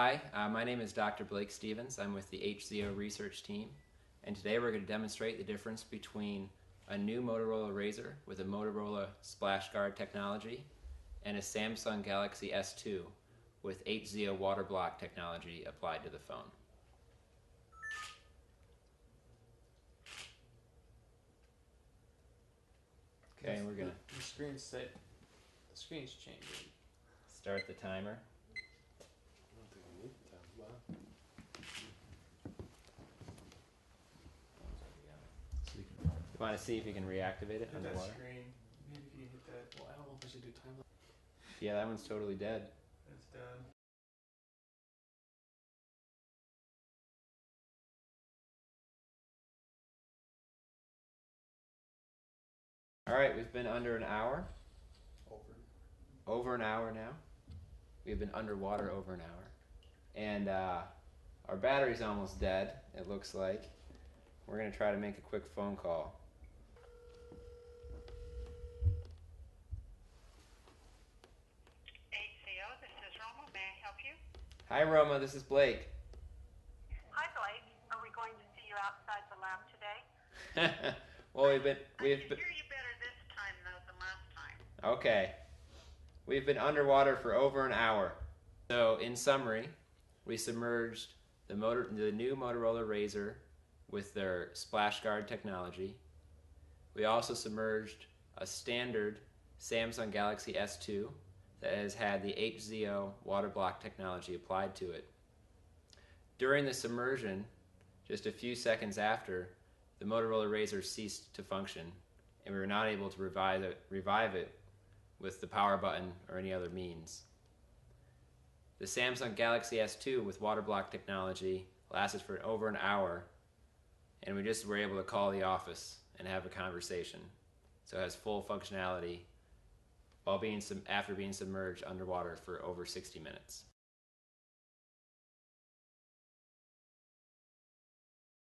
Hi, my name is Dr. Blake Stevens. I'm with the HzO research team, and today we're going to demonstrate the difference between a new Motorola Razr with a Motorola Splash Guard technology and a Samsung Galaxy S2 with HzO WaterBlock technology applied to the phone. Okay, and we're going to The screen's changing. start the timer. I don't think I need the time. Wow. You want to see if you can reactivate it Hit underwater? that screen. Maybe if you hit that. Well, I don't know if I should do time. Yeah, that one's totally dead. It's done. Alright, we've been under an hour. Over. Over an hour now. We've been underwater over an hour. And our battery's almost dead, it looks like. We're going to try to make a quick phone call. HzO, this is Roma. May I help you? Hi Roma, this is Blake. Hi, Blake. Are we going to see you outside the lab today? Well, I can hear you better this time, though, than last time. Okay. We've been underwater for over an hour. So, in summary, we submerged the new Motorola Razr with their Splash Guard technology. We also submerged a standard Samsung Galaxy S2 that has had the HzO WaterBlock technology applied to it. During the submersion, just a few seconds after, the Motorola Razr ceased to function, and we were not able to revive it with the power button or any other means. The Samsung Galaxy S2 with WaterBlock technology lasted for over an hour, and we just were able to call the office and have a conversation. So it has full functionality while after being submerged underwater for over 60 minutes.